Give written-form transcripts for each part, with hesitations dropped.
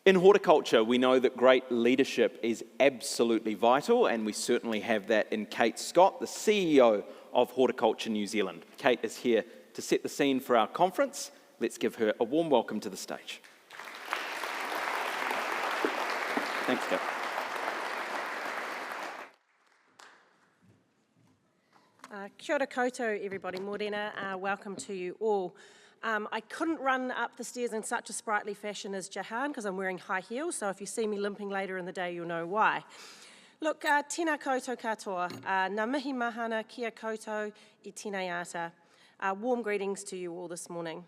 In horticulture, we know that great leadership is absolutely vital, and we certainly have that in Kate Scott, the CEO of Horticulture New Zealand. Kate is here to set the scene for our conference. Let's give her a warm welcome to the stage. Thanks, Kate. Kia ora koutou, everybody. Morena, welcome to you all. I couldn't run up the stairs in such a sprightly fashion as Jahan because I'm wearing high heels, so if you see me limping later in the day, you'll know why. Look, tēnā koutou katoa, ngā mihi mahana kia koutou I tēnei ata. Warm greetings to you all this morning.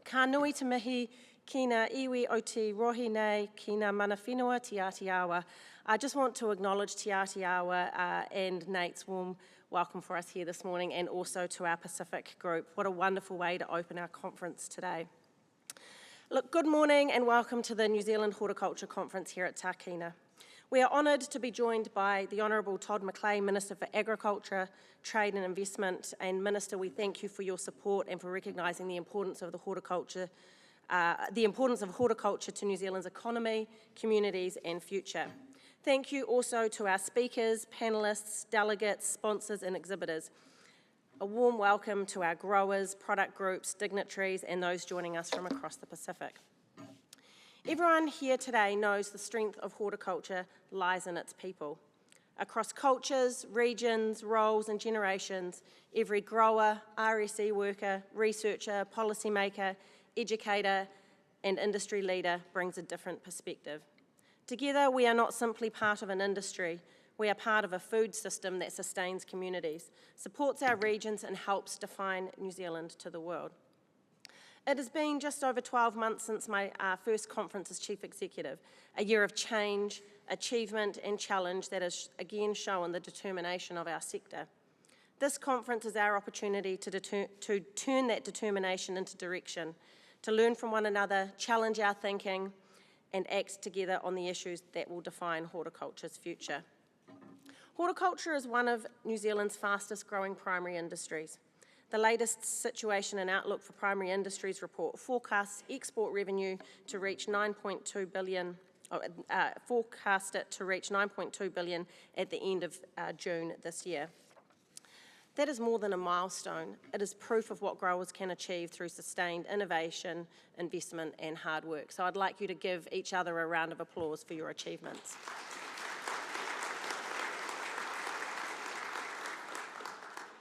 Ka nui te mihi ki ngā iwi o te rohi nei ki ngā mana whenua Te Ātiawa. I just want to acknowledge Te Ātiawa and Nate's warm welcome for us here this morning, and also to our Pacific group. What a wonderful way to open our conference today. Look, good morning and welcome to the New Zealand Horticulture Conference here at Tākina. We are honoured to be joined by the Honourable Todd McLean, Minister for Agriculture, Trade and Investment. And Minister, we thank you for your support and for recognising the importance of horticulture to New Zealand's economy, communities and future. Thank you also to our speakers, panellists, delegates, sponsors and exhibitors. A warm welcome to our growers, product groups, dignitaries and those joining us from across the Pacific. Everyone here today knows the strength of horticulture lies in its people. Across cultures, regions, roles and generations, every grower, RSE worker, researcher, policymaker, educator and industry leader brings a different perspective. Together, we are not simply part of an industry, we are part of a food system that sustains communities, supports our regions and helps define New Zealand to the world. It has been just over 12 months since my first conference as Chief Executive, a year of change, achievement and challenge that has again shown the determination of our sector. This conference is our opportunity to turn that determination into direction, to learn from one another, challenge our thinking, and act together on the issues that will define horticulture's future. Horticulture is one of New Zealand's fastest growing primary industries. The latest Situation and Outlook for Primary Industries report forecasts export revenue to reach $9.2 billion at the end of June this year. That is more than a milestone. It is proof of what growers can achieve through sustained innovation, investment and hard work. So I'd like you to give each other a round of applause for your achievements.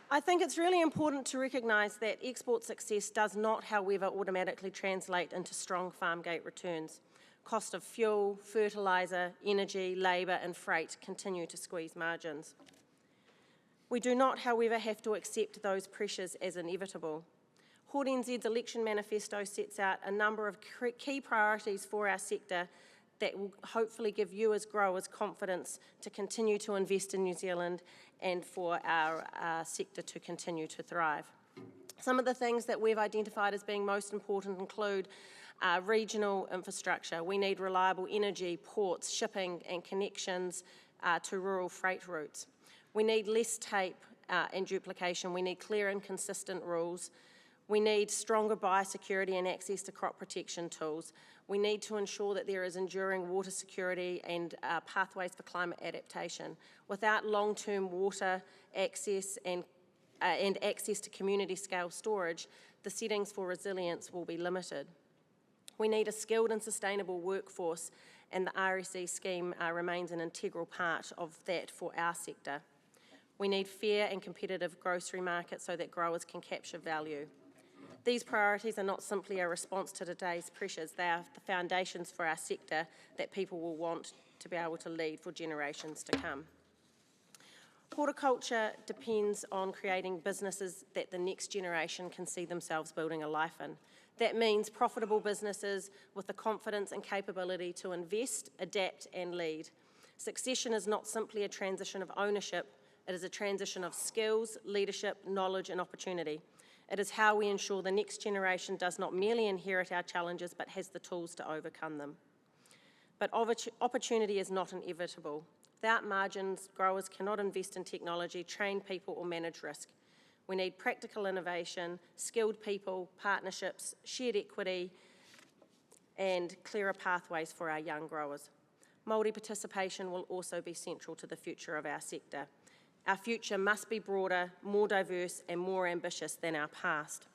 I think it's really important to recognise that export success does not, however, automatically translate into strong farm gate returns. Cost of fuel, fertiliser, energy, labour and freight continue to squeeze margins. We do not, however, have to accept those pressures as inevitable. HortNZ's election manifesto sets out a number of key priorities for our sector that will hopefully give you as growers confidence to continue to invest in New Zealand and for our sector to continue to thrive. Some of the things that we've identified as being most important include regional infrastructure. We need reliable energy, ports, shipping and connections to rural freight routes. We need less tape and duplication. We need clear and consistent rules. We need stronger biosecurity and access to crop protection tools. We need to ensure that there is enduring water security and pathways for climate adaptation. Without long-term water access and access to community-scale storage, the settings for resilience will be limited. We need a skilled and sustainable workforce, and the RSE scheme remains an integral part of that for our sector. We need fair and competitive grocery markets so that growers can capture value. These priorities are not simply a response to today's pressures, they are the foundations for our sector that people will want to be able to lead for generations to come. Horticulture depends on creating businesses that the next generation can see themselves building a life in. That means profitable businesses with the confidence and capability to invest, adapt and lead. Succession is not simply a transition of ownership, it is a transition of skills, leadership, knowledge and opportunity. It is how we ensure the next generation does not merely inherit our challenges but has the tools to overcome them. But opportunity is not inevitable. Without margins, growers cannot invest in technology, train people or manage risk. We need practical innovation, skilled people, partnerships, shared equity, and clearer pathways for our young growers. Māori participation will also be central to the future of our sector. Our future must be broader, more diverse and more ambitious than our past.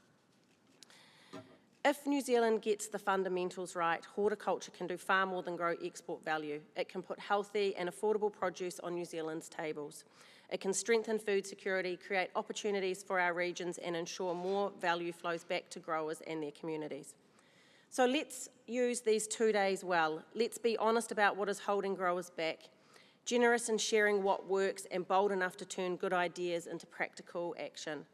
If New Zealand gets the fundamentals right, horticulture can do far more than grow export value. It can put healthy and affordable produce on New Zealand's tables. It can strengthen food security, create opportunities for our regions and ensure more value flows back to growers and their communities. So let's use these 2 days well. Let's be honest about what is holding growers back, generous in sharing what works and bold enough to turn good ideas into practical action.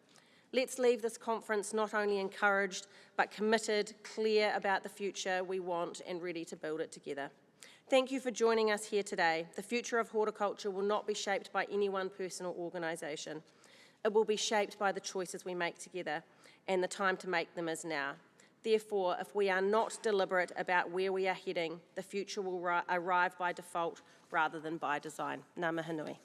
Let's leave this conference not only encouraged, but committed, clear about the future we want and ready to build it together. Thank you for joining us here today. The future of horticulture will not be shaped by any one person or organisation. It will be shaped by the choices we make together, and the time to make them is now. Therefore, if we are not deliberate about where we are heading, the future will arrive by default rather than by design. Ngā mihi nui.